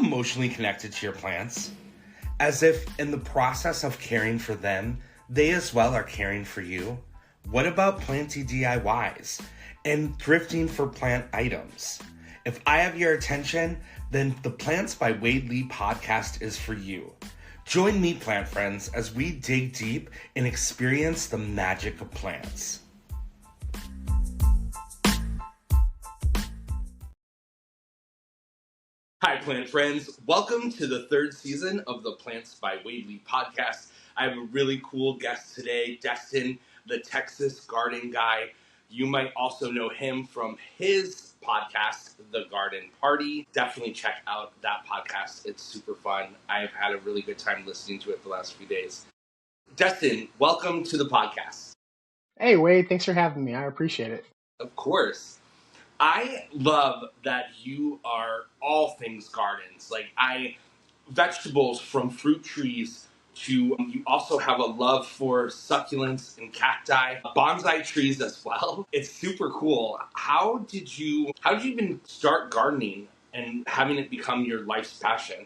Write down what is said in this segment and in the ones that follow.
emotionally connected to your plants? As if in the process of caring for them, they as well are caring for you? What about planty DIYs and thrifting for plant items? If I have your attention, then the Plants by Wade Lee podcast is for you. Join me, plant friends, as we dig deep and experience the magic of plants. Hi, plant friends. Welcome to the third season of the Plants by Wade Lee podcast. I have a really cool guest today, Destin, the Texas garden guy. You might also know him from his podcast, The Garden Party. Definitely check out that podcast. It's super fun. I've had a really good time listening to it the last few days. Destin, welcome to the podcast. Hey, Wade. Thanks for having me. I appreciate it. Of course. I love that you are all things gardens. Vegetables from fruit trees to, you also have a love for succulents and cacti, bonsai trees as well. It's super cool. How did you even start gardening and having it become your life's passion?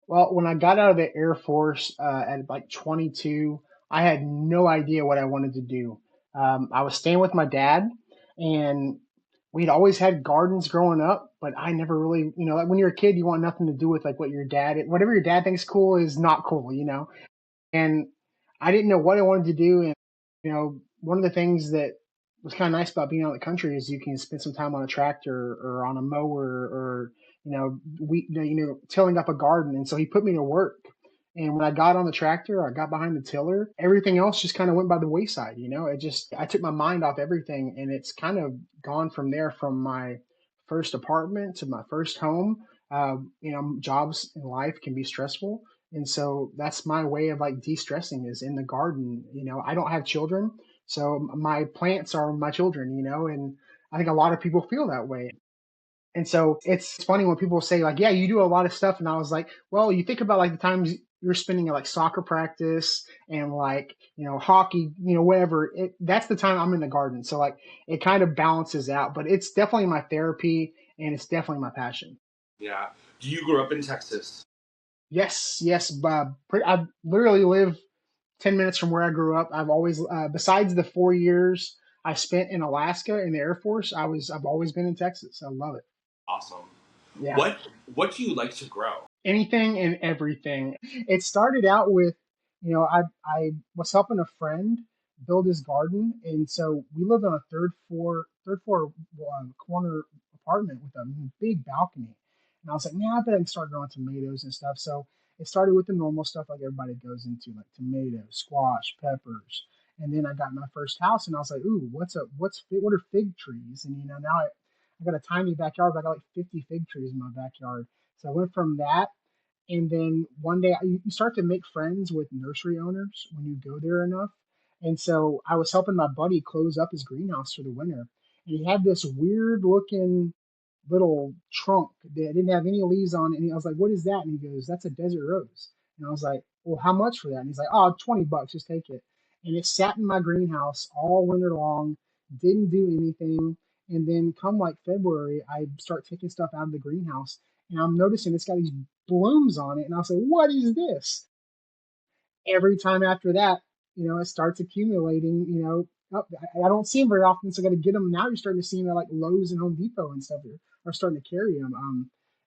Well, when I got out of the Air Force at like 22, I had no idea what I wanted to do. I was staying with my dad, and we'd always had gardens growing up, but I never really, like when you're a kid, you want nothing to do with like whatever your dad thinks cool is not cool. And I didn't know what I wanted to do. And, one of the things that was kind of nice about being out in the country is you can spend some time on a tractor or on a mower or, tilling up a garden. And so he put me to work. And when I got on the tractor, I got behind the tiller, everything else just kind of went by the wayside. I took my mind off everything, and it's kind of gone from there, from my first apartment to my first home. Jobs in life can be stressful. And so that's my way of like de-stressing is in the garden. I don't have children, so my plants are my children, and I think a lot of people feel that way. And so it's funny when people say like, yeah, you do a lot of stuff. And I was like, well, you think about like the times you're spending at like soccer practice and like, hockey, whatever, that's the time I'm in the garden. So like it kind of balances out, but it's definitely my therapy and it's definitely my passion. Yeah. Do you grow up in Texas? Yes. I literally live 10 minutes from where I grew up. I've always, besides the 4 years I spent in Alaska in the Air Force, I've always been in Texas. I love it. Awesome. Yeah. What do you like to grow? Anything and everything. It started out with, I was helping a friend build his garden, and so we lived on a third floor corner apartment with a big balcony. And I was like, man, I bet I can start growing tomatoes and stuff. So it started with the normal stuff like everybody goes into, like tomatoes, squash, peppers. And then I got my first house, and I was like, ooh, what are fig trees? And now I got a tiny backyard, but I got like 50 fig trees in my backyard. So I went from that, and then one day you start to make friends with nursery owners when you go there enough. And so I was helping my buddy close up his greenhouse for the winter, and he had this weird looking little trunk that didn't have any leaves on it. And I was like, "What is that?" And he goes, "That's a desert rose." And I was like, "Well, how much for that?" And he's like, "Oh, $20, just take it." And it sat in my greenhouse all winter long, didn't do anything. And then come like February, I start taking stuff out of the greenhouse, and I'm noticing it's got these blooms on it. And I'll say, "What is this?" Every time after that, it starts accumulating. I don't see them very often, so I got to get them. Now you're starting to see them at like Lowe's and Home Depot and stuff are starting to carry them.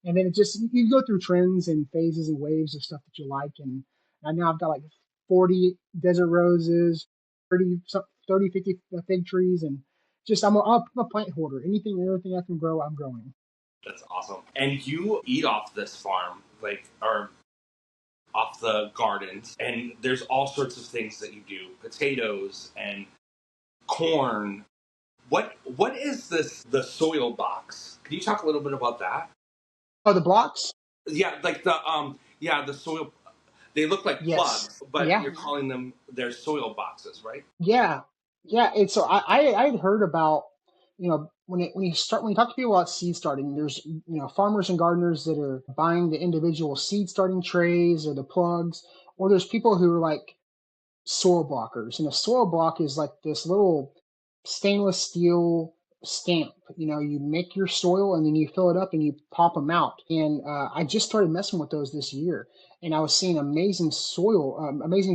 And then it just, you go through trends and phases and waves of stuff that you like. And now I've got like 40 desert roses, 50 fig trees, and just I'm a plant hoarder. Anything and everything I can grow, I'm growing. That's awesome. And you eat off this farm, or off the gardens, and there's all sorts of things that you do. Potatoes and corn. What is the soil box? Can you talk a little bit about that? Oh, the blocks? Yeah, the soil. They look like plugs, but you're calling them their soil boxes, right? Yeah. And so I had heard about, when you talk to people about seed starting, there's, farmers and gardeners that are buying the individual seed starting trays or the plugs, or there's people who are like soil blockers. And a soil block is like this little stainless steel stamp. You make your soil and then you fill it up and you pop them out. And I just started messing with those this year, and I was seeing amazing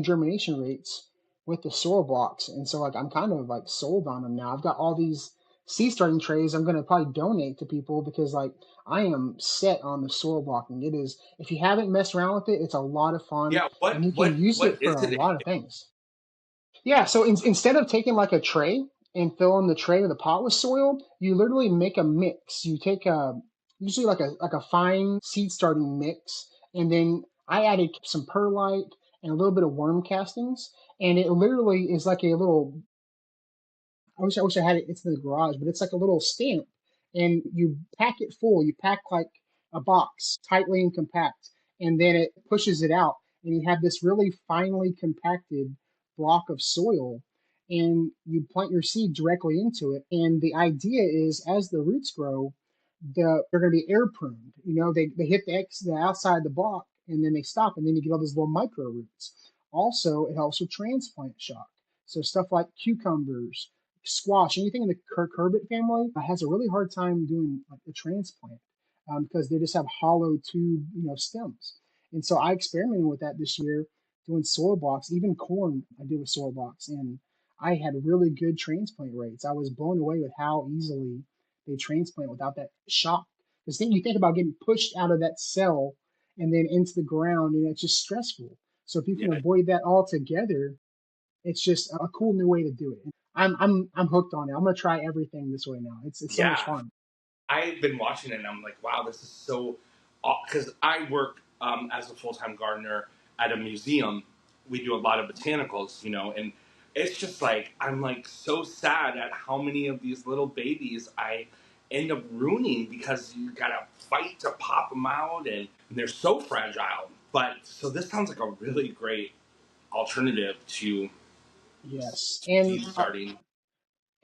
germination rates with the soil blocks. And so like I'm kind of like sold on them now. I've got all these seed starting trays. I'm gonna probably donate to people because like I am set on the soil blocking. It is, if you haven't messed around with it, it's a lot of fun, Yeah. and you can use What it for is a it? lot of things. Yeah, so instead of taking like a tray and filling the tray or the pot with soil, you literally make a mix. You take usually like a fine seed starting mix, and then I added some perlite and a little bit of worm castings, and it literally is like a little, I wish I had it. It's in the garage, but it's like a little stamp, and you pack it full. You pack like a box, tightly and compact, and then it pushes it out, and you have this really finely compacted block of soil, and you plant your seed directly into it. And the idea is, as the roots grow, they're going to be air pruned. They hit the outside of the block, and then they stop, and then you get all these little micro roots. Also, it helps with transplant shock. So stuff like cucumbers, squash, anything in the cucurbit family has a really hard time doing like a transplant because they just have hollow tube, stems. And so I experimented with that this year, doing soil blocks. Even corn I did with soil blocks, and I had really good transplant rates. I was blown away with how easily they transplant without that shock. Because then you think about getting pushed out of that cell and then into the ground, and it's just stressful. So if you can Yeah. avoid that altogether, it's just a cool new way to do it. I'm hooked on it. I'm gonna try everything this way now. It's so much Yeah. fun. I've been watching it and I'm like, wow, this is so. Because I work as a full time gardener at a museum. We do a lot of botanicals, and it's just like, I'm like so sad at how many of these little babies I end up ruining because you gotta fight to pop them out and they're so fragile. But so this sounds like a really great alternative to Yes, seed starting.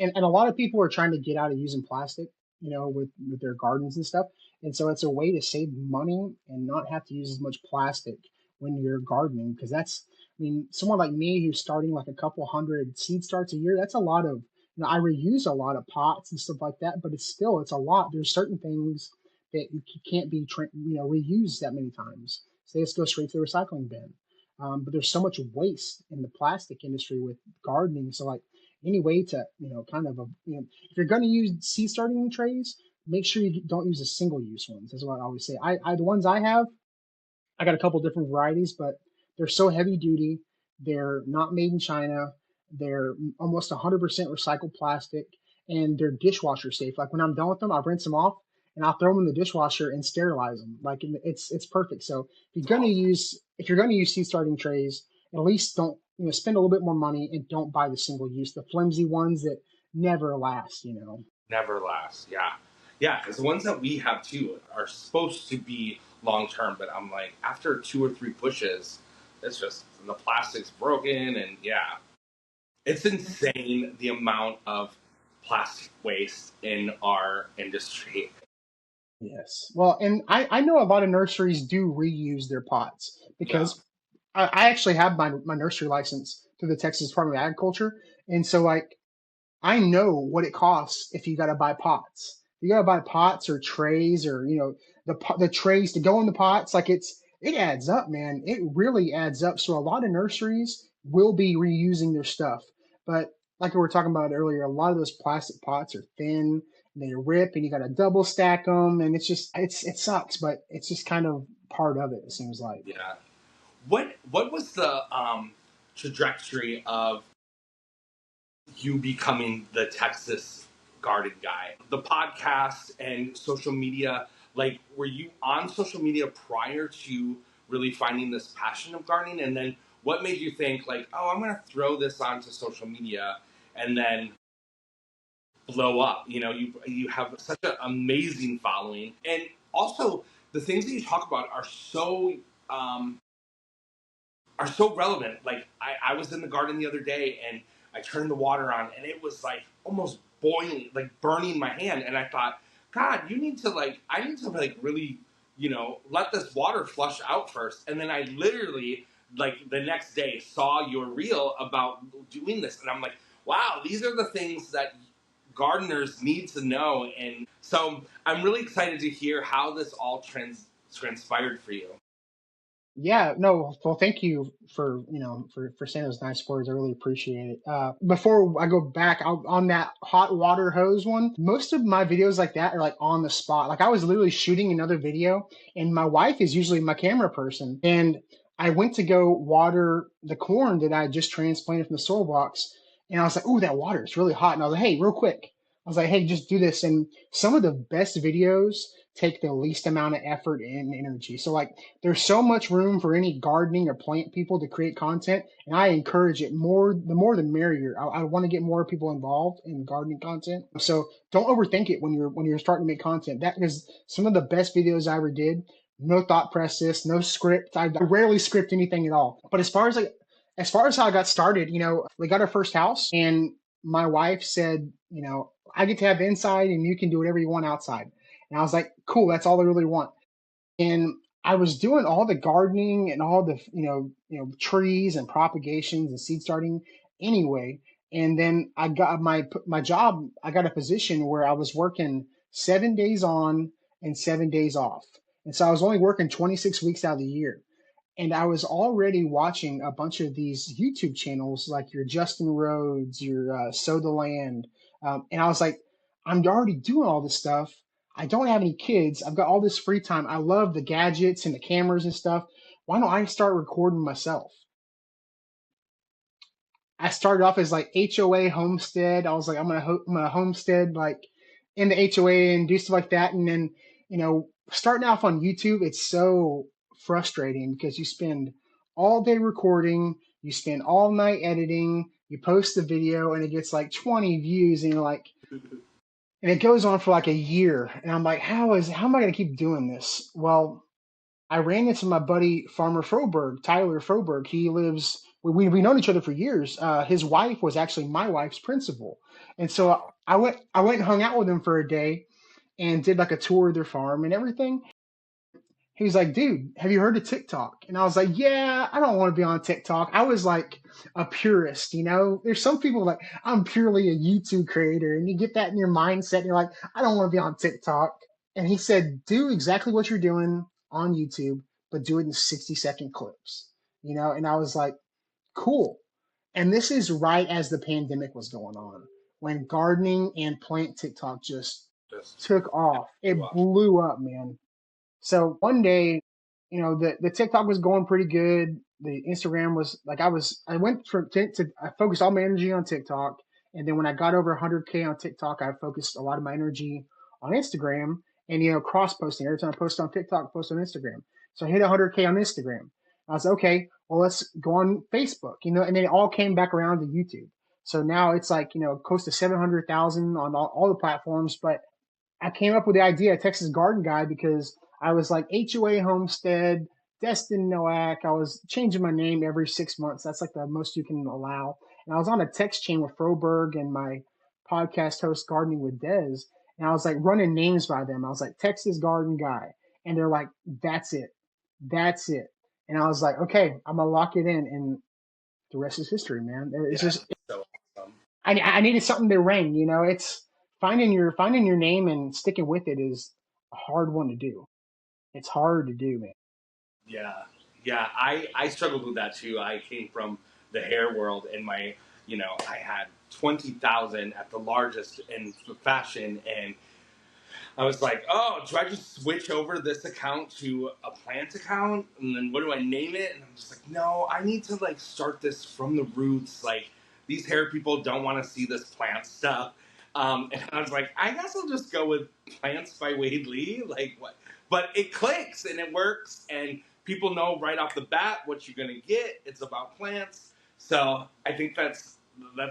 and a lot of people are trying to get out of using plastic, with their gardens and stuff. And so it's a way to save money and not have to use as much plastic when you're gardening. Because someone like me who's starting like a couple hundred seed starts a year, that's a lot of, I reuse a lot of pots and stuff like that, but it's a lot. There's certain things that you can't be, reused that many times. So they just go straight to the recycling bin. But there's so much waste in the plastic industry with gardening. So like, any way to, kind of, if you're going to use seed starting trays, make sure you don't use the single use ones. That's what I always say. The ones I have, I got a couple different varieties, but they're so heavy duty. They're not made in China. They're almost 100% recycled plastic, and they're dishwasher safe. Like when I'm done with them, I'll rinse them off and I'll throw them in the dishwasher and sterilize them. Like it's perfect. So if you're gonna use seed starting trays, at least don't, spend a little bit more money and don't buy the single use, the flimsy ones that never last. Never lasts. Yeah. Yeah, because the ones that we have too are supposed to be long term, but I'm like, after two or three pushes, it's just the plastic's broken, and yeah. It's insane the amount of plastic waste in our industry. Yes. Well, and I know a lot of nurseries do reuse their pots Yeah. because I actually have my nursery license through the Texas Department of Agriculture. And so, like, I know what it costs if you got to buy pots. You got to buy pots or trays or, the trays to go in the pots. Like, it adds up, man. It really adds up. So, a lot of nurseries will be reusing their stuff. But, like we were talking about earlier, a lot of those plastic pots are thin, they rip, and you got to double stack them. And it sucks, but it's just kind of part of it, it seems like. Yeah. What was the trajectory of you becoming the Texas garden guy? The podcast and social media, like, were you on social media prior to really finding this passion of gardening? And then what made you think, like, oh, I'm going to throw this onto social media and then blow up? You have such an amazing following. And also, the things that you talk about um, are so relevant. Like I was in the garden the other day and I turned the water on and it was like almost boiling, like burning my hand. And I thought, God, I need to like really, let this water flush out first. And then I literally, like the next day, saw your reel about doing this. And I'm like, wow, these are the things gardeners need to know. And so I'm really excited to hear how this all transpired for you. Yeah, no, well, thank you for, for saying those nice words. I really appreciate it. Before I go back on that hot water hose one, most of my videos like that are like on the spot. Like I was literally shooting another video, and my wife is usually my camera person, and I went to go water the corn that I had just transplanted from the soil box, and I was like, "Ooh, that water is really hot," and I was like, "Hey, real quick." I was like, "Hey, just do this." And some of the best videos take the least amount of effort and energy. So like there's so much room for any gardening or plant people to create content, and I encourage it more. The more, the merrier. I want to get more people involved in gardening content. So don't overthink it when you're starting to make content. That because some of the best videos I ever did, no thought process, no script. I rarely script anything at all. But as far as how I got started, we got our first house, and my wife said, I get to have inside, and you can do whatever you want outside. And I was like, cool, that's all I really want. And I was doing all the gardening and all the trees and propagations and seed starting anyway. And then I got my job. I got a position where I was working 7 days on and 7 days off, and so I was only working 26 weeks out of the year. And I was already watching a bunch of these YouTube channels like your Justin Rhodes, your Sow the Land, and I was like, I'm already doing all this stuff. I don't have any kids. I've got all this free time. I love the gadgets and the cameras and stuff. Why don't I start recording myself? I started off as like HOA homestead. I was like, I'm gonna homestead like in the HOA and do stuff like that. And then, starting off on YouTube, it's so frustrating because you spend all day recording, you spend all night editing, you post the video, and it gets like 20 views, and you're like, and it goes on for like a year. And I'm like, how am I gonna keep doing this? Well, I ran into my buddy Farmer Froberg, Tyler Froberg. He lives. We known each other for years. His wife was actually my wife's principal, and so Wow. I went and hung out with him for a day and did like a tour of their farm and everything. He was like, "Dude, have you heard of TikTok?" And I was like, "Yeah, I don't want to be on TikTok." I was like a purist, There's some people like I'm purely a YouTube creator, and you get that in your mindset, and you're like, "I don't want to be on TikTok." And he said, "Do exactly what you're doing on YouTube, but do it in 60-second clips." And I was like, "Cool." And this is right as the pandemic was going on, when gardening and plant TikTok just Just took off. blew It up. blew up, man. So one day, the TikTok was going pretty good. The Instagram was like I went I focused all my energy on TikTok, and then when I got over 100K on TikTok, I focused a lot of my energy on Instagram and cross posting. Every time I post on TikTok, I post on Instagram. So I hit 100K on Instagram. I was like, okay, well let's go on Facebook, and then it all came back around to YouTube. So now it's like close to 700,000 on all the platforms, but I came up with the idea of Texas Garden Guy because I was like HOA Homestead, Destin Noak. I was changing my name every 6 months. That's like the most you can allow. And I was on a text chain with Froberg and my podcast host Gardening with Dez. And I was like running names by them. I was like Texas Garden Guy. And they're like, that's it. That's it. And I was like, okay, I'm gonna lock it in. And the rest is history, man. It's Yeah. just So awesome. I needed something to ring. It's finding your name and sticking with it is a hard one to do. It's hard to do, man. Yeah, yeah. I struggled with that too. I came from the hair world, and I had 20,000 at the largest in fashion, and I was like, oh, do I just switch over this account to a plant account? And then what do I name it? And I'm just like, no, I need to like start this from the roots. Like these hair people don't want to see this plant stuff. And I was like, I guess I'll just go with Plants by Wade Lee. Like what? But it clicks and it works, and people know right off the bat what you're gonna get. It's about plants. So I think that's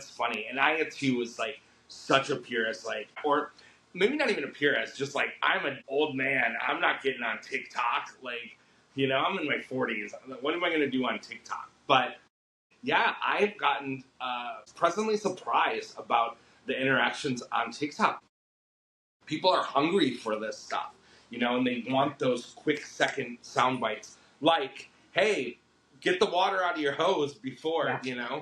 funny. And I too was like such a purist, like or maybe not even a purist, just like I'm an old man. I'm not getting on TikTok. Like, I'm in my 40s. What am I going to do on TikTok? But yeah, I've gotten pleasantly surprised about the interactions on TikTok. People are hungry for this stuff, and they want those quick second sound bites. Like, hey, get the water out of your hose before, Yeah,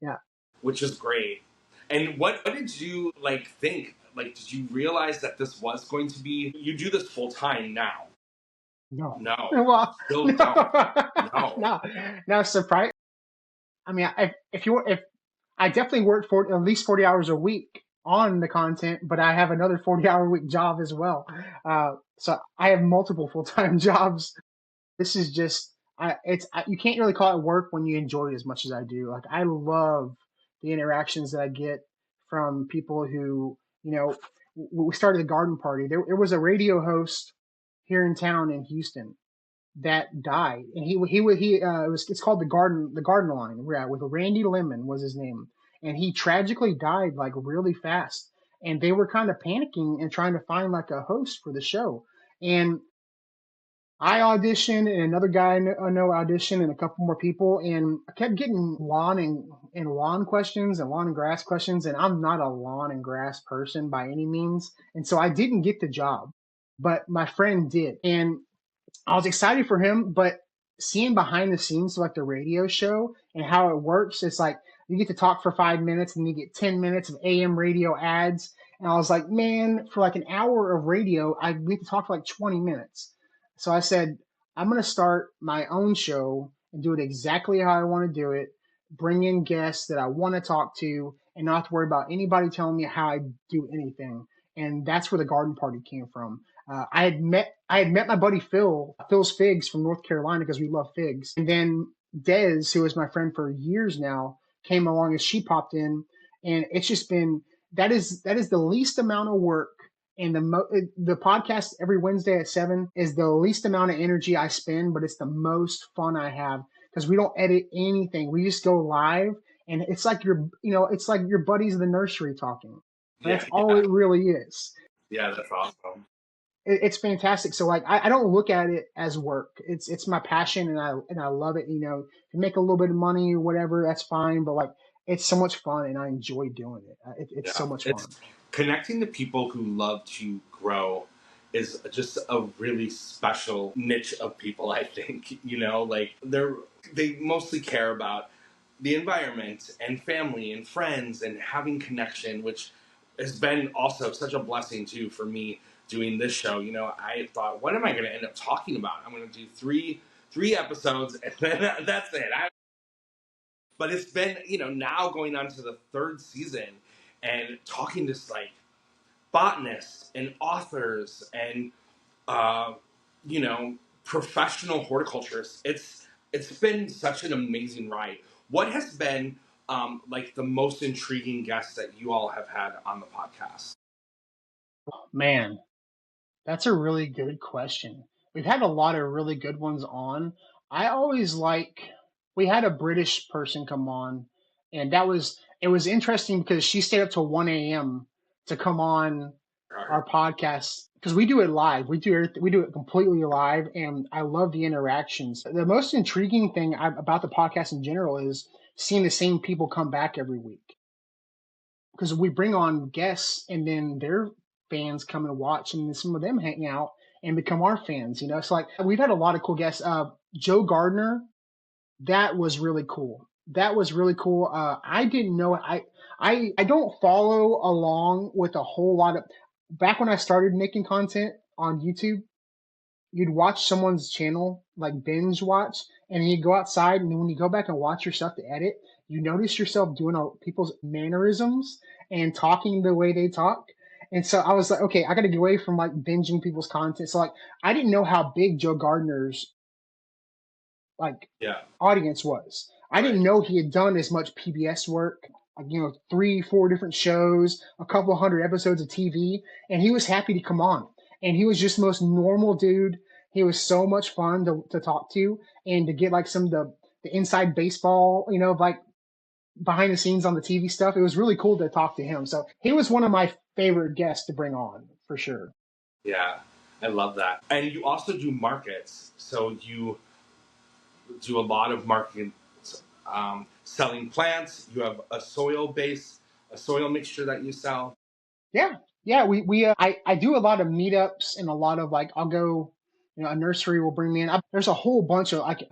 yeah. which is great. And what did you like think? Like, did you realize that this was going to be? You do this full time now. No. No, Well, still don't. no, No. no, no. Surprise. I mean, if I definitely work for at least 40 hours a week on the content, but I have another 40-hour week job as well. So I have multiple full-time jobs. This is just, you can't really call it work when you enjoy it as much as I do. Like I love the interactions that I get from people who, we started a garden party. There was a radio host here in town in Houston that died, and it's called the Garden Line. Yeah, with Randy Lemon was his name, and he tragically died like really fast. And they were kind of panicking and trying to find like a host for the show. And I auditioned, and another guy I know auditioned, and a couple more people, and I kept getting lawn questions and lawn and grass questions, and I'm not a lawn and grass person by any means, and so I didn't get the job, but my friend did, and I was excited for him, but seeing behind the scenes like the radio show and how it works, it's like you get to talk for 5 minutes and you get 10 minutes of AM radio ads. And I was like, man, for like an hour of radio, I get to talk for like 20 minutes. So I said, I'm going to start my own show and do it exactly how I want to do it, bring in guests that I want to talk to, and not have to worry about anybody telling me how I do anything. And that's where the garden party came from. I had met my buddy Phil's Figs from North Carolina because we love figs, and then Des, who is my friend for years now, came along as she popped in, and it's just been that is the least amount of work. And the podcast every Wednesday at 7 is the least amount of energy I spend, but it's the most fun I have because we don't edit anything. We just go live, and it's like your buddies in the nursery talking. Yeah, That's all yeah, it really is. yeah. That's awesome. It's fantastic. So like I don't look at it as work. It's my passion, and I love it. If you make a little bit of money or whatever, that's fine. But like it's so much fun, and I enjoy doing it. It's so Yeah, much it's fun. connecting to people who love to grow is just a really special niche of people. I think like they mostly care about the environment and family and friends and having connection, which has been also such a blessing too for me doing this show. I thought, what am I going to end up talking about? I'm going to do three episodes and then that's it. But it's been now going on to the third season and talking to like botanists and authors and uh, you know professional horticulturists. It's been such an amazing ride. What has been like the most intriguing guest that you all have had on the podcast? Man, that's a really good question. We've had a lot of really good ones on. I always like we had a British person come on, and it was interesting because she stayed up till 1 a.m. to come on our podcast because we do it live. We do it completely live, and I love the interactions. The most intriguing thing about the podcast in general is seeing the same people come back every week because we bring on guests and then their fans come and watch, and then some of them hang out and become our fans. It's like we've had a lot of cool guests. Joe Gardner, that was really cool. That was really cool. I didn't know. I don't follow along with a whole lot of. Back when I started making content on YouTube, you'd watch someone's channel, like binge watch, and you go outside, and then when you go back and watch your stuff to edit, you notice yourself doing all people's mannerisms and talking the way they talk. And so I was like, okay, I got to get away from like binging people's content. So like, I didn't know how big Joe Gardner's like Yeah, audience was. I right. didn't know he had done as much PBS work, like, 3, 4 different shows, a couple hundred episodes of TV, and he was happy to come on. And he was just the most normal dude. He was so much fun to talk to and to get like some of the inside baseball, like behind the scenes on the TV stuff. It was really cool to talk to him. So he was one of my favorite guests to bring on for sure. Yeah, I love that. And you also do markets, so you do a lot of marketing, selling plants. You have a soil mixture that you sell. Yeah, yeah. I do a lot of meetups and a lot of like I'll go. a nursery will bring me in. There's a whole bunch of like,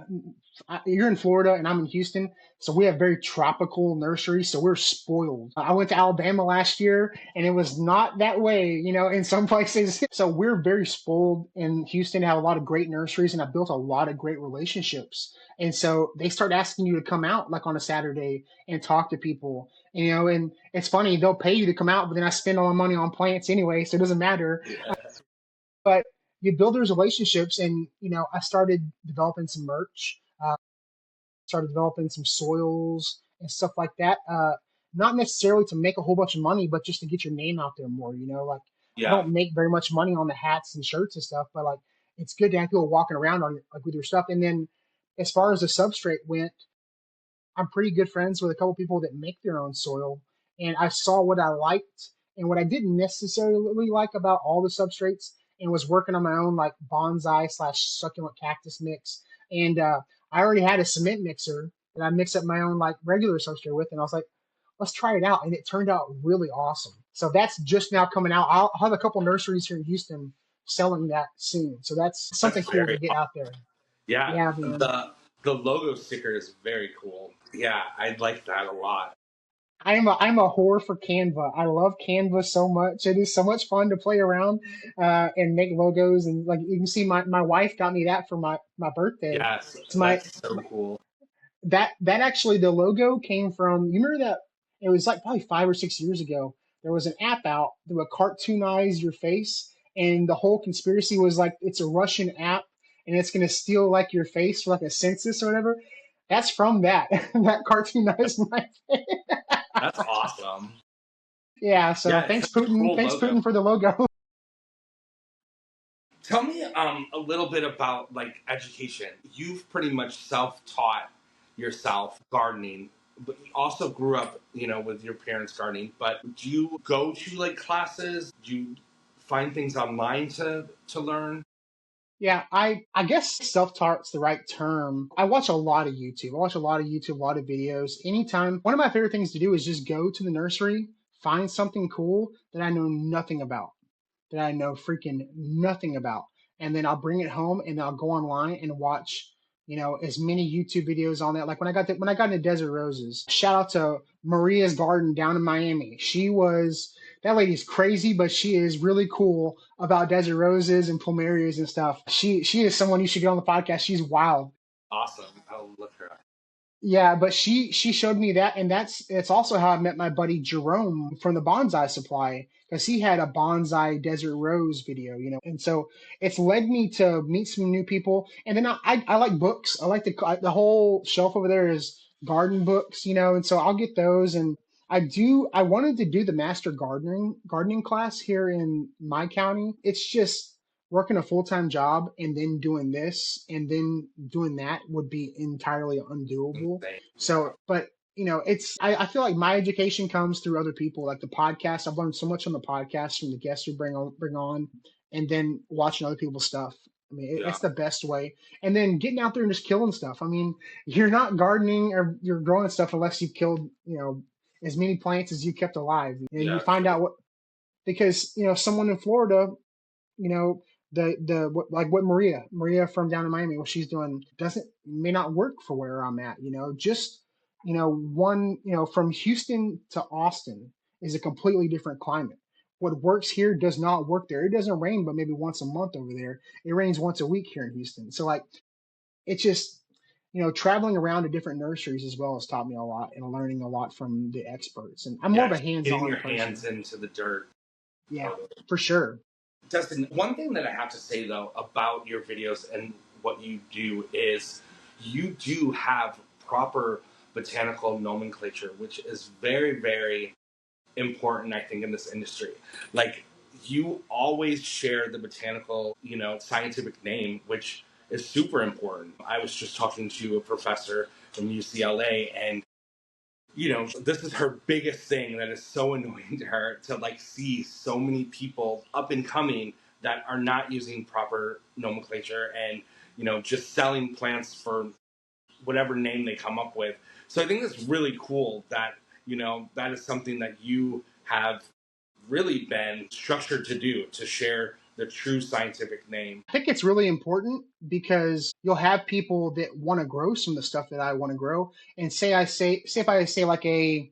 you're in Florida and I'm in Houston, so we have very tropical nurseries, so we're spoiled. I went to Alabama last year, and it was not that way, in some places. So we're very spoiled in Houston to have a lot of great nurseries, and I built a lot of great relationships. And so they start asking you to come out like on a Saturday and talk to people, and it's funny, they'll pay you to come out, but then I spend all my money on plants anyway, so it doesn't matter. Yeah. But you build those relationships, and I started developing some merch, started developing some soils and stuff like that. Not necessarily to make a whole bunch of money, but just to get your name out there more. Like I Yeah. don't make very much money on the hats and shirts and stuff, but like it's good to have people walking around on like with your stuff. And then as far as the substrate went, I'm pretty good friends with a couple people that make their own soil, and I saw what I liked and what I didn't necessarily like about all the substrates, and was working on my own like bonsai slash succulent cactus mix. And I already had a cement mixer that I mix up my own like regular substrate with, and I was like, let's try it out, and it turned out really awesome. So that's just now coming out. I'll have a couple nurseries here in Houston selling that soon. So that's That's something cool to very get out there. Yeah, Yeah, man. the logo sticker is very cool. Yeah, I like that a lot. I'm a whore for Canva. I love Canva so much. It is so much fun to play around and make logos, and like you can see, my wife got me that for my birthday. Yes, It's my that's so cool. that actually, the logo came from, you remember that, it was like probably 5 or 6 years ago. There was an app out that would cartoonize your face, and the whole conspiracy was like it's a Russian app and it's gonna steal like your face for like a census or whatever. That's from that that cartoonized my face. That's awesome. Yeah, so Yeah, it's thanks such a Putin. cool Thanks logo. Putin for the logo. Tell me a little bit about like education. You've pretty much self-taught yourself gardening, but you also grew up, with your parents gardening. But do you go to like classes? Do you find things online to learn? Yeah, I guess self-taught's the right term. I watch a lot of YouTube. I watch a lot of YouTube, a lot of videos. Anytime, one of my favorite things to do is just go to the nursery, find something cool that I know nothing about, that I know freaking nothing about. And then I'll bring it home and I'll go online and watch, as many YouTube videos on that. Like when I got into Desert Roses, shout out to Maria's Garden down in Miami. That lady's crazy, but she is really cool about Desert Roses and plumerias and stuff. She is someone you should get on the podcast. She's wild. Awesome. I'll look her up. Yeah, but she showed me that, and it's also how I met my buddy Jerome from the Bonsai Supply, because he had a bonsai desert rose video, and so it's led me to meet some new people. And then I like books. I like the whole shelf over there is garden books, and so I'll get those. And I wanted to do the master gardening class here in my county. It's just working a full-time job and then doing this and then doing that would be entirely undoable. Insane. Yeah. So, but I feel like my education comes through other people, like the podcast. I've learned so much on the podcast from the guests we bring on, and then watching other people's stuff. I mean, Yeah. it's the best way. And then getting out there and just killing stuff. I mean, you're not gardening or you're growing stuff unless you've killed, as many plants as you kept alive. And you Yeah. find out because, someone in Florida, you know like what Maria from down in Miami, what she's doing doesn't may not work for where I'm at. Just one, from Houston to Austin is a completely different climate. What works here does not work there. It doesn't rain but maybe once a month over there. It rains once a week here in Houston. So like it's just, traveling around to different nurseries as well has taught me a lot, and learning a lot from the experts, and I'm more Yeah. of a Getting hands-on your hands person. into the dirt. Yeah, Totally. for sure. Dustin, one thing that I have to say though about your videos and what you do is you do have proper botanical nomenclature, which is very, very important, I think, in this industry. Like, you always share the botanical, scientific name, which is super important. I was just talking to a professor from UCLA, and this is her biggest thing that is so annoying to her, to like see so many people up and coming that are not using proper nomenclature, and just selling plants for whatever name they come up with. So I think it's really cool that that is something that you have really been structured to do, to share the true scientific name. I think it's really important because you'll have people that want to grow some of the stuff that I want to grow. And say if I say like a,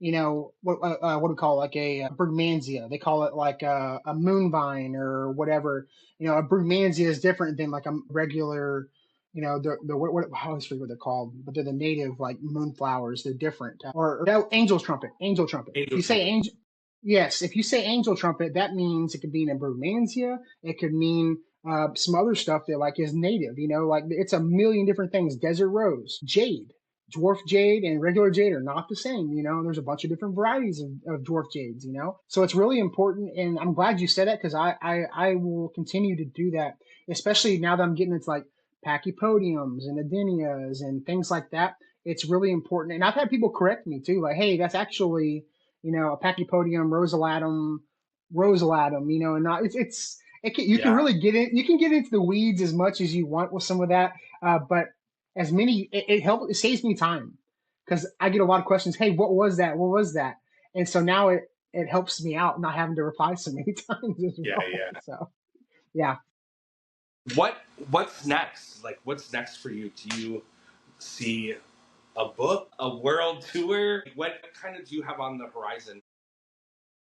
what do we call it? Like a brugmansia. They call it like a moon vine or whatever. A brugmansia is different than like a regular, I always forget what they're called, but they're the native like moonflowers. They're different. Or no, angel's trumpet. Angel trumpet. If Angel you say trumpet. angel, yes, if you say angel trumpet, that means it could mean a brugmansia. It could mean some other stuff that like is native. Like it's a million different things. Desert rose, jade, dwarf jade and regular jade are not the same. There's a bunch of different varieties of dwarf jades. So it's really important, and I'm glad you said that because I will continue to do that, especially now that I'm getting into like pachypodiums and adenias and things like that. It's really important, and I've had people correct me too, like, hey, that's actually a pachypodium rosalatum, and not you can Yeah, really you can get into the weeds as much as you want with some of that, but as many it helps, it saves me time because I get a lot of questions. Hey, what was that? What was that? And so now it helps me out not having to reply so many times as yeah, well. yeah. So yeah, What what's next? Like, what's next for you? Do you see a book, a world tour? What kind of do you have on the horizon?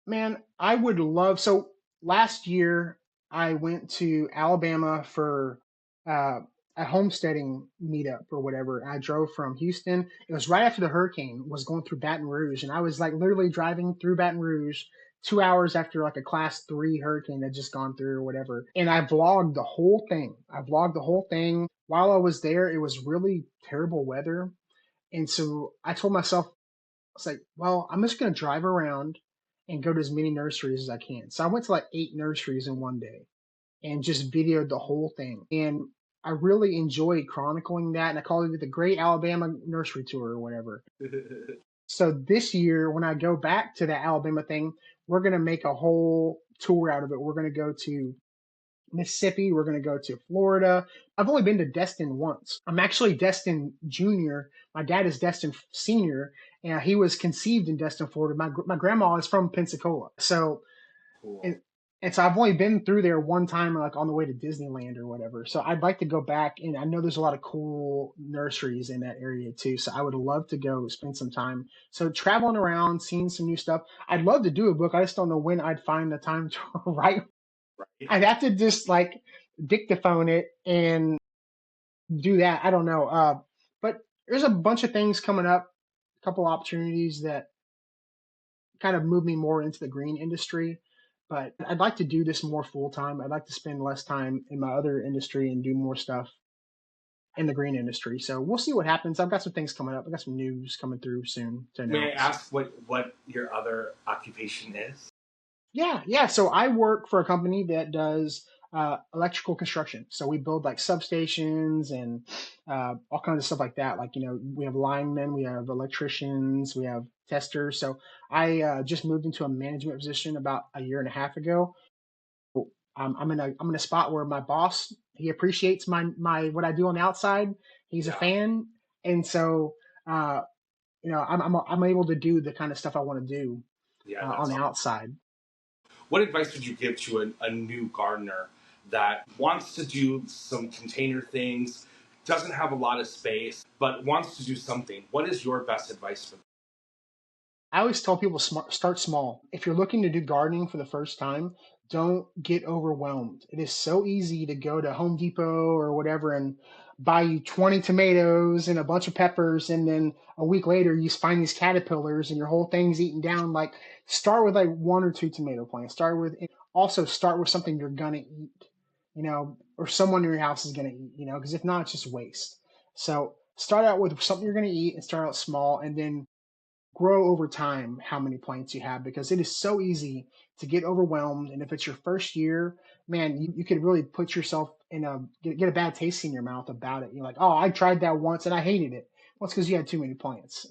man, I would love. So last year I went to Alabama for uh, a homesteading meetup or whatever. I drove from Houston. It was right after the hurricane was going through Baton Rouge, and I was like literally driving through Baton Rouge 2 hours after like a class 3 hurricane had just gone through or whatever. And I vlogged the whole thing. I vlogged the whole thing. While I was there, it was really terrible weather. And so I told myself, was like, well, I'm just going to drive around and go to as many nurseries as I can. So I went to like 8 nurseries in one day and just videoed the whole thing. And I really enjoyed chronicling that. And I called it the Great Alabama Nursery Tour or whatever. So this year, when I go back to that Alabama thing, we're going to make a whole tour out of it. We're going to go to Mississippi. We're going to go to Florida. I've only been to Destin once. I'm actually Destin Junior. My dad is Destin Senior, and he was conceived in Destin, Florida. My grandma is from Pensacola, so Cool. and and so I've only been through there one time, like on the way to Disneyland or whatever. So I'd like to go back, and I know there's a lot of cool nurseries in that area too. So I would love to go spend some time. So traveling around, seeing some new stuff. I'd love to do a book. I just don't know when I'd find the time to write. Right. I'd have to just like dictaphone it and do that. I don't know. But there's a bunch of things coming up, a couple opportunities that kind of move me more into the green industry. But I'd like to do this more full time. I'd like to spend less time in my other industry and do more stuff in the green industry. So we'll see what happens. I've got some things coming up. I've got some news coming through soon to May I announce. ask what your other occupation is? Yeah, yeah. So I work for a company that does electrical construction. So we build like substations and all kinds of stuff like that. Like, we have linemen, we have electricians, we have testers. So I just moved into a management position about a year and a half ago. I'm in a spot where my boss, he appreciates my what I do on the outside. He's a Yeah, fan, and so uh, I'm able to do the kind of stuff I want to do yeah, on that's the awesome. outside. What advice would you give to a new gardener that wants to do some container things, doesn't have a lot of space, but wants to do something? What is your best advice for them? I always tell people start small. If you're looking to do gardening for the first time, don't get overwhelmed. It is so easy to go to Home Depot or whatever and buy you 20 tomatoes and a bunch of peppers, and then a week later you find these caterpillars and your whole thing's eaten down. Like, start with like one or two tomato plants. Start with something you're gonna eat, or someone in your house is gonna eat, because if not, it's just waste. So start out with something you're gonna eat and start out small, and then grow over time how many plants you have, because it is so easy to get overwhelmed. And if it's your first year, man, you could really put yourself in get a bad taste in your mouth about it. You're like, oh, I tried that once and I hated it. Well, it's because you had too many plants.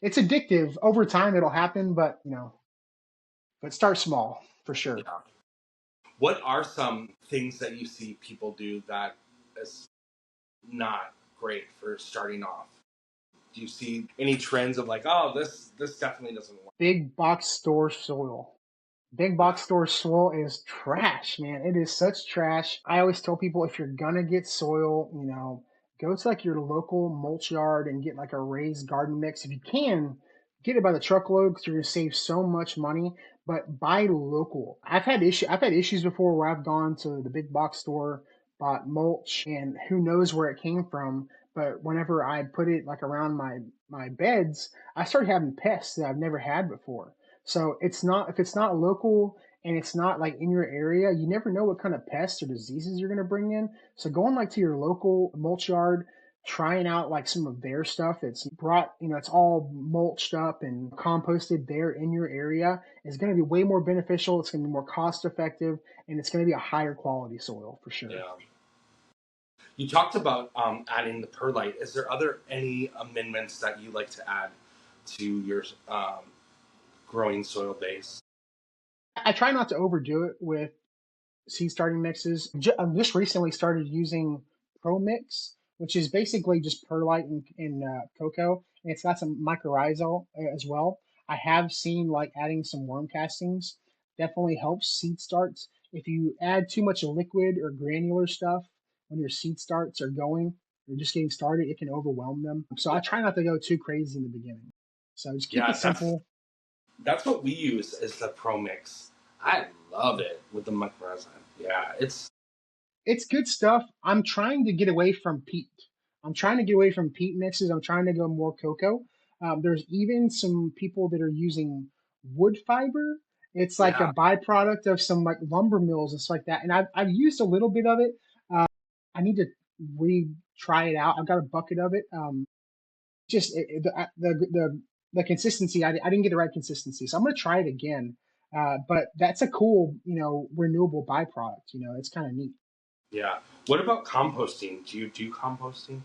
It's addictive over time. It'll happen, but start small for sure. Yeah. What are some things that you see people do that is not great for starting off? Do you see any trends of like, oh, this definitely doesn't work? Big box store soil. Big Yeah, box store soil is trash, man. It is such trash. I always tell people if you're gonna get soil, go to like your local mulch yard and get like a raised garden mix. If you can, get it by the truckload because you're gonna save so much money. But buy local. I've had issues before where I've gone to the big box store, bought mulch, and who knows where it came from. But whenever I put it like around my beds, I started having pests that I've never had before. So it's not if it's not local and it's not like in your area, you never know what kind of pests or diseases you're gonna bring in. So going like to your local mulch yard, trying out like some of their stuff that's brought, it's all mulched up and composted there in your area is gonna be way more beneficial. It's gonna be more cost effective and it's gonna be a higher quality soil for sure. yeah. You talked about adding the perlite. Is there other any amendments that you like to add to your growing soil base? I try not to overdo it with seed starting mixes. I just recently started using Pro Mix, which is basically just perlite and cocoa, and it's got some mycorrhizal as well. I have seen like adding some worm castings definitely helps seed starts. If you add too much liquid or granular stuff when your seed starts are going, or just getting started, it can overwhelm them. So I Yeah, try not to go too crazy in the beginning. So just keep it yeah. simple. That's what we use is the Pro Mix. I love it with the mycorrhiza. Yeah, It's good stuff. I'm trying to get away from peat. I'm trying to get away from peat mixes. I'm trying to go more cocoa. There's even some people that are using wood fiber. It's like a yeah, byproduct of some like lumber mills and stuff like that. And I've used a little bit of it. Uh, I need to try it out. I've got a bucket of it. Just the consistency. I didn't get the right consistency, so I'm gonna try it again. But that's a cool, renewable byproduct. It's kind of neat. yeah. What about composting? Do you do composting?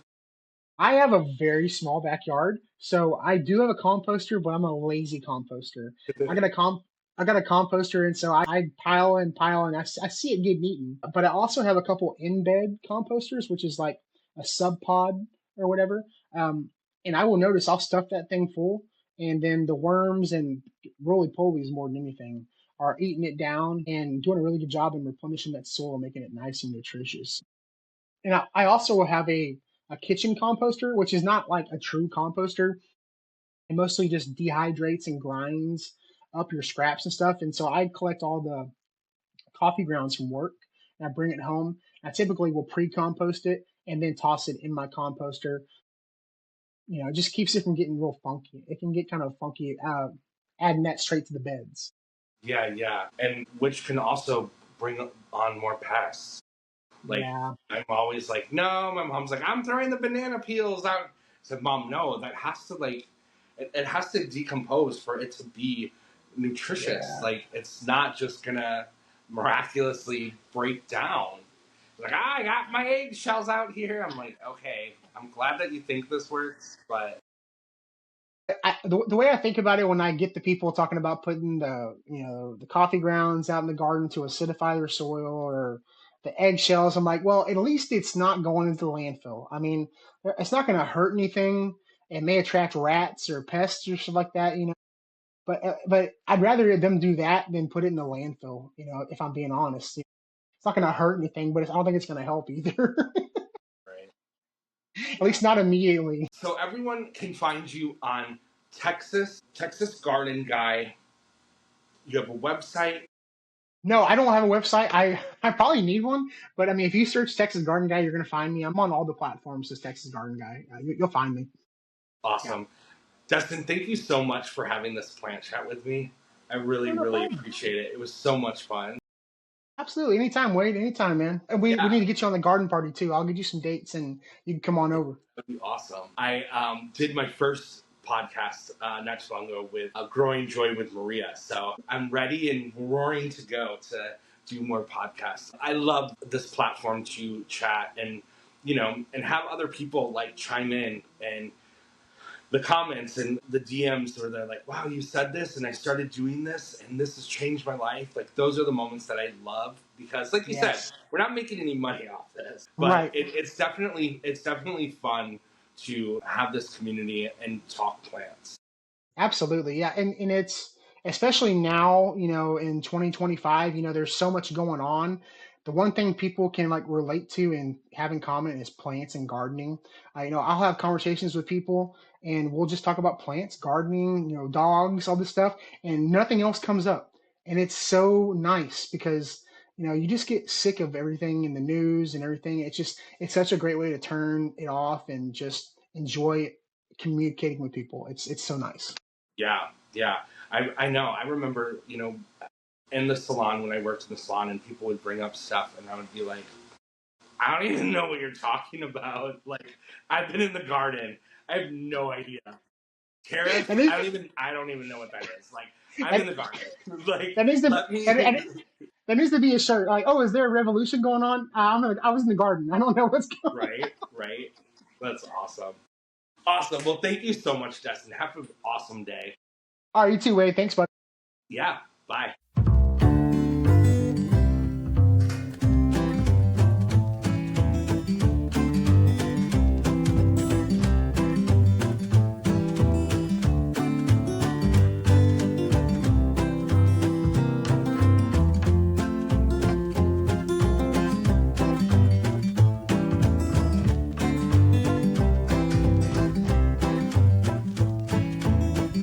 I have a very small backyard, so I do have a composter, but I'm a lazy composter. I got a comp, I got a composter, and so I pile and I see it getting eaten. But I also have a couple in-bed composters, which is like a sub pod or whatever. Um, and I will notice I'll stuff that thing full, and then the worms and roly polies more than anything are eating it down and doing a really good job in replenishing that soil, making it nice and nutritious. And I also have a kitchen composter, which is not like a true composter. It mostly just dehydrates and grinds up your scraps and stuff. And so I collect all the coffee grounds from work and I bring it home. I typically will pre-compost it and then toss it in my composter. It just keeps it from getting real funky. It can get kind of funky adding that straight to the beds. Yeah, yeah, and which can also bring on more pests. Like Yeah, I'm always like, no. My mom's like, I'm throwing the banana peels out. I said, Mom, no. That has to it has to decompose for it to be nutritious. yeah. Like it's not just gonna miraculously break down. Like I got my eggshells out here. I'm like, okay. I'm glad that you think this works, but The way I think about it when I get the people talking about putting the coffee grounds out in the garden to acidify their soil or the eggshells, I'm like, well, at least it's not going into the landfill. I mean, it's not going to hurt anything. It may attract rats or pests or stuff like that. But I'd rather them do that than put it in the landfill. If I'm being honest, it's not going to hurt anything, but I don't think it's going to help either. right. At least not immediately. So everyone can find you on Texas Garden Guy. You have a website. No, I don't have a website. I probably need one, but I mean, if you search Texas Garden Guy, you're gonna find me. I'm on all the platforms as Texas Garden Guy. You'll find me. Yeah. Awesome. Destin, thank you so much for having this plant chat with me. I really, Oh, no really problem. appreciate it. It was so much fun. Absolutely. Anytime, Wade. Anytime, man. And we Yeah, need to get you on the garden party too. I'll get you some dates and you can come on over. that'd be awesome. I did my first podcast not too long ago with Growing Joy with Maria. So I'm ready and roaring to go to do more podcasts. I love this platform to chat and, and have other people like chime in and the comments and the DMs where they're like, wow, you said this and I started doing this and this has changed my life. Like those are the moments that I love because like you said, Yes. we're not making any money off this, but Right. it's definitely fun to have this community and talk plants. Absolutely. Yeah. And especially now, in 2025, there's so much going on. The one thing people can like relate to and have in common is plants and gardening. I'll have conversations with people and we'll just talk about plants, gardening, dogs, all this stuff, and nothing else comes up. And it's so nice because, you just get sick of everything in the news and everything. It's such a great way to turn it off and just enjoy communicating with people. It's so nice. Yeah, yeah. I know. I remember, in the salon when I worked in the salon, and people would bring up stuff, and I would be like, I don't even know what you're talking about. Like, I've been in the garden. I have no idea. Terrace? That is I don't even know what that is. Like, I'm in that, the garden. Like, that needs to let me. that, that needs to be a shirt. Like, oh, is there a revolution going on? I was in the garden. I don't know what's going on. Right, right. That's awesome. Awesome. Well, thank you so much, Destin. Have an awesome day. All right, you too, Wade. Thanks, bud. Yeah. Bye.